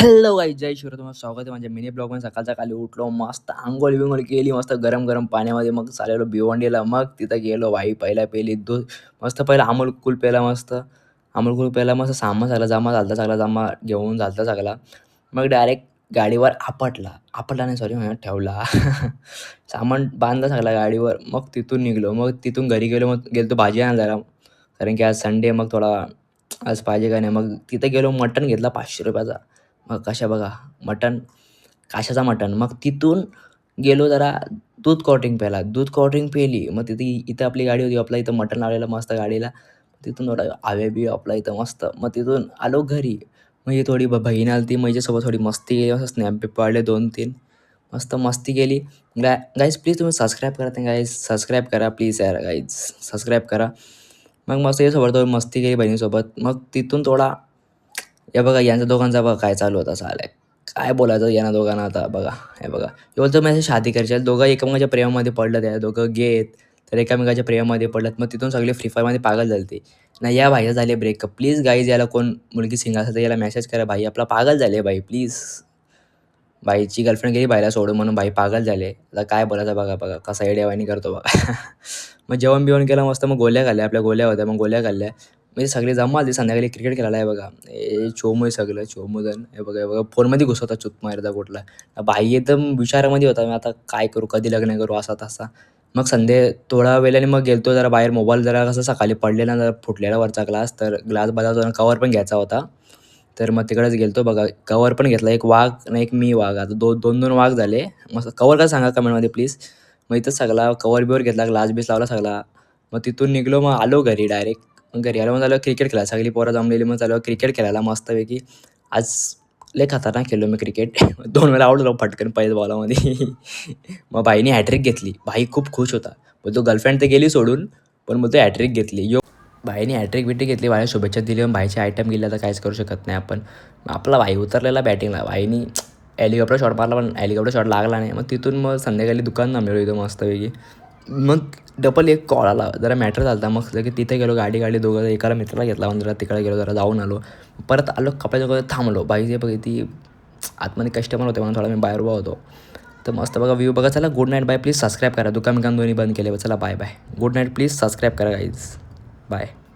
Hello guys, जय शिवराय. तुम्हाला स्वागत आहे माझ्या मिनी ब्लॉगमध्ये. सकाळच्या खाली उठलो, मस्त आंघोळ बिंघोळ केली, मस्त गरम गरम पाण्यामध्ये मग चाललेलो भिवंडीला. मग तिथं गेलो भाई, पहिला पेली दूध, मस्त पहिला अमूल कूल प्यायला, मस्त अमूल कूल प्यायला, मस्त सामान सगळा जमा झालता, सगळा जमा घेऊन झालता सगळा. मग डायरेक्ट गाडीवर आपटला नाही, सॉरी ठेवला. सामान बांधलं सगळं गाडीवर. मग तिथून निघलो, मग तिथून घरी गेलो, मग गेलो तो भाजी आणायला, कारण की आज संडे, मग थोडा आज पाहिजे का नाही. मग तिथं गेलो, मटण घेतला 500 रुपयाचा. मग कशा बघा, मटण कशाचा मटण. मग तिथून गेलो जरा दूध कोल्ड्रिंक प्यायला, दूध कोल्ड्रिंक पिली. मग तिथे इथं आपली गाडी होती, आपल्या इथं मटण लावलेलं मस्त गाडीला. तिथून थोडा हवे बी आपला इथं मस्त. मग तिथून आलो घरी. मग ही थोडी बहीण आली ती, माझ्यासोबत थोडी मस्ती केली, मस्त स्नॅप बी पाडले 2-3, मस्त मस्ती केली. गाईज प्लीज तुम्ही सबस्क्राईब करा, ते गाईज सबस्क्राईब करा प्लीज यार गाईज, सबस्क्राईब करा. मग मस्त यासोबत थोडी मस्ती केली बहिणीसोबत. मग तिथून थोडा, हे बघा यांच्या दोघांचा बघा काय चालू होता साला. काय बोलायचं यांना दोघांना आता बघा. हे बघा, हे बोलतो माझी शादी करायची. दोघं एकमेकांच्या प्रेमामध्ये पडलं, त्या दोघं गेत तर एकामेकाच्या प्रेमामध्ये पडल्यात. मग तिथून सगळे फ्री फायरमध्ये पागल झाले ते. नाही या भाईला झाले ब्रेकअप. प्लीज गाईज, याला कोण मुलगी सिंगल असेल तर याला मेसेज करा, भाई आपला पागल झाले भाई प्लीज. बाईची गर्लफ्रेंड गेली बाईला सोडून म्हणून भाई पागल झाले. आता काय बोलायचं बघा बघा, कसा एडियावानी करतो बघा. मग जेवण बिवण केलं मस्त. मग गोळ्या खाल्ल्या, आपल्या गोळ्या होत्या, मग गोळ्या खाल्ल्या. म्हणजे सगळे जमा आली संध्याकाळी क्रिकेट खेळायला. आहे बघा हे चोमू आहे सगळं, चोमूजण. हे बघा फोनमध्ये घुसवता चुत मारता कुठला. बाई एकदम विचारामध्ये होता, मी आता काय करू, कधी लग्न करू, असा तसा. मग थोडा वेळाने मग गेलतो जरा बाहेर. मोबाईल जरा कसं सकाळी पडलेला, जरा फुटलेला वरचा ग्लास, तर ग्लास बदलतो, कवर पण घ्यायचा होता. तर मग तिकडेच गेलतो बघा, कवर पण घेतला. एक वाघ आणि एक मी वाघ, आता दोन वाघ झाले. मस्त कवर का सांगा कमेंटमध्ये प्लीज. मग इथंच सगळा कवर बिवर घेतला, ग्लास बीस लावला सगळा. मग तिथून निघलो, मग आलो घरी डायरेक्ट. मग घरी आलो, मग झालं क्रिकेट खेळायला. सगळी पोरं जमलेली, मग चालू क्रिकेट खेळायला मस्तपैकी. आज लय खतरनाक खेळलो मी क्रिकेट. 2 वेळा आउट झालो पटकन पहिल्या बॉलामध्ये. मग भाईने हॅट्रिक घेतली. भाई खूप खुश होता, बोलतो गर्लफ्रेंड तर गेली सोडून, पण बोलतो हॅट्रिक घेतली. भाईने हॅट्रिक बिट्रिक घेतली, भाई शुभेच्छा दिली. पण भाईचे आयटम गेले तर काहीच करू शकत नाही आपण. मग आपला भाई उतरलेला बॅटिंगला, भाईनी हेलिकॉप्टर शॉट मारला, पण हेलिकॉप्टर शॉट लागला नाही. मग तिथून मग संध्याकाळी दुकान थांबलेलो इथं मस्तपैकी. मग डबल एक कॉल आला, जरा मॅटर झाला. मग लगेच तिथे गेलो, गाडी दोघं, एकाला मित्राला घेतला, म्हणजे जरा तिकडे गेलो, जरा जाऊन आलो. परत आलो कपड्याच्या दुकानात थांबलो. बाई जे बघ ती आतमध्ये कस्टमर होते म्हणून थोडा मी बाहेर उभा होतो. तर मस्त बघा व्ह्यू बघा. चला good night, bye. Please subscribe करा. दुकान दोन्ही बंद केले. चला bye bye, good night. Please subscribe करा गाईज, बाय.